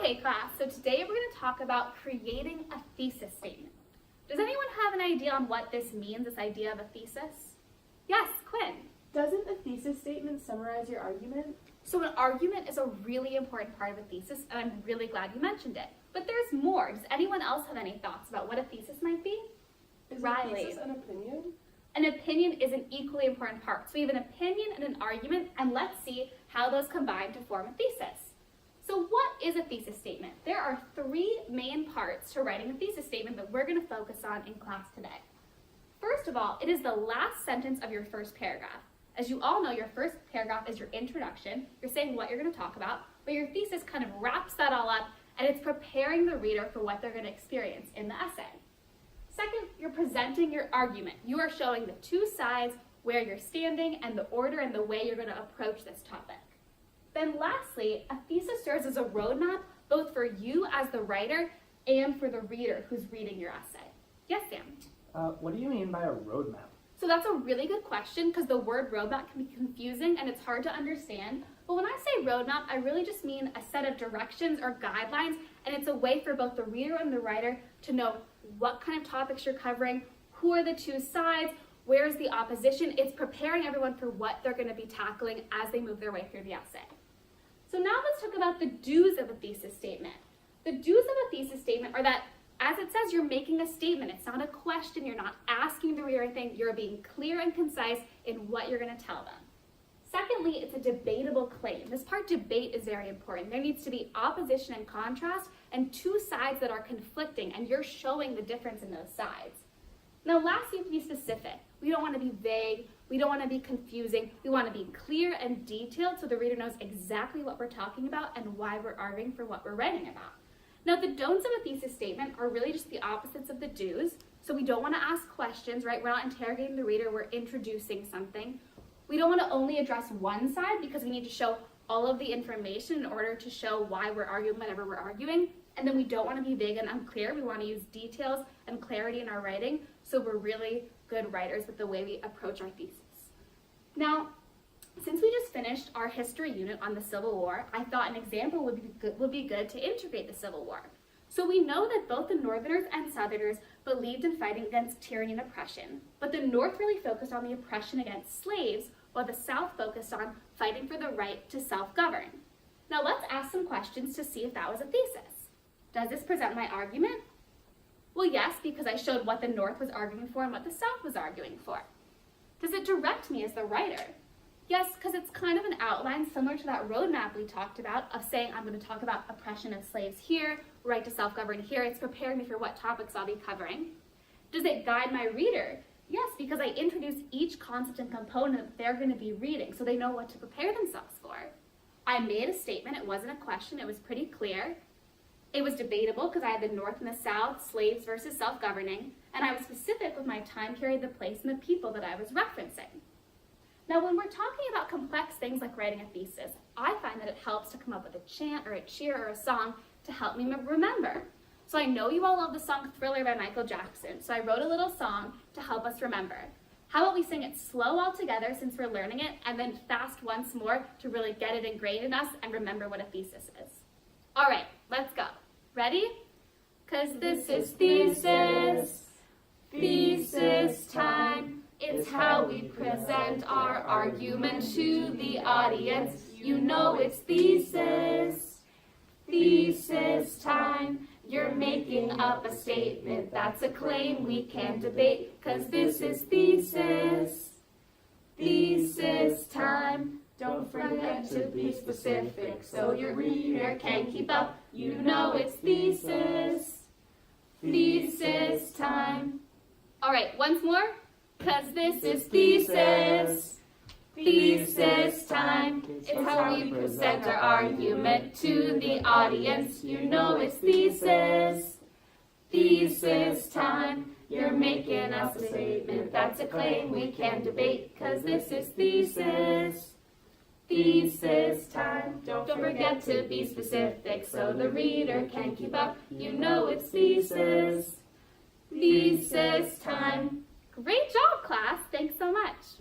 Okay, class, so today we're going to talk about creating a thesis statement. Does anyone have an idea on what this means, this idea of a thesis? Yes, Quinn. Doesn't a thesis statement summarize your argument? So an argument is a really important part of a thesis, and I'm really glad you mentioned it. But there's more. Does anyone else have any thoughts about what a thesis might be? Is Riley. a thesis an opinion? An opinion is an equally important part. So we have an opinion and an argument, and let's see how those combine to form a thesis. So what is a thesis statement? There are three main parts to writing a thesis statement that we're going to focus on in class today. First of all, it is the last sentence of your first paragraph. As you all know, your first paragraph is your introduction. You're saying what you're going to talk about, but your thesis kind of wraps that all up, and it's preparing the reader for what they're going to experience in the essay. Second, you're presenting your argument. You are showing the two sides, where you're standing, and the order and the way you're going to approach this topic. Then lastly, a thesis serves as a roadmap both for you as the writer and for the reader who's reading your essay. Yes, Sam? What do you mean by a roadmap? So that's a really good question because the word roadmap can be confusing and it's hard to understand. But when I say roadmap, I really just mean a set of directions or guidelines, and it's a way for both the reader and the writer to know what kind of topics you're covering, who are the two sides, where's the opposition. It's preparing everyone for what they're going to be tackling as they move their way through the essay. So now let's talk about the do's of a thesis statement. The do's of a thesis statement are that, as it says, you're making a statement. It's not a question. You're not asking the reader anything. You're being clear and concise in what you're going to tell them. Secondly, it's a debatable claim. This part, debate, is very important. There needs to be opposition and contrast and two sides that are conflicting, and you're showing the difference in those sides. Now, lastly, you have to be specific. We don't want to be vague. We don't want to be confusing. We want to be clear and detailed so the reader knows exactly what we're talking about and why we're arguing for what we're writing about. Now, the don'ts of a thesis statement are really just the opposites of the do's. So we don't want to ask questions, right? We're not interrogating the reader. We're introducing something. We don't want to only address one side because we need to show all of the information in order to show why we're arguing whenever we're arguing. And then we don't want to be vague and unclear. We want to use details and clarity in our writing so we're really good writers with the way we approach our thesis. Now, since we just finished our history unit on the Civil War, I thought an example would be good to integrate the Civil War. So we know that both the Northerners and Southerners believed in fighting against tyranny and oppression, but the North really focused on the oppression against slaves, while the South focused on fighting for the right to self-govern. Now let's ask some questions to see if that was a thesis. Does this present my argument? Well, yes, because I showed what the North was arguing for and what the South was arguing for. Does it direct me as the writer? Yes, because it's kind of an outline similar to that roadmap we talked about of saying I'm going to talk about oppression of slaves here, right to self-govern here. It's preparing me for what topics I'll be covering. Does it guide my reader? Yes, because I introduce each concept and component that they're going to be reading so they know what to prepare themselves for. I made a statement. It wasn't a question. It was pretty clear. It was debatable because I had the North and the South, slaves versus self-governing, and I was specific with my time period, the place, and the people that I was referencing. Now, when we're talking about complex things like writing a thesis, I find that it helps to come up with a chant or a cheer or a song to help me remember. So I know you all love the song Thriller by Michael Jackson, so I wrote a little song to help us remember. How about we sing it slow all together since we're learning it, and then fast once more to really get it ingrained in us and remember what a thesis is. All right, let's go. Ready? 'Cause this is thesis time. It's how we present our argument to the audience. You know it's thesis time. You're making up a statement, that's a claim we can debate. 'Cause this is thesis time. Don't forget to be specific so your reader can keep up. You know it's thesis time. All right, once more. 'Cause this is thesis time. It's how we present our argument to the audience. You know it's thesis time. You're making up a statement, that's a claim we can debate. 'Cause this is thesis time. Don't forget to be specific so the reader can keep up. You know it's thesis time. Great job, class. Thanks so much.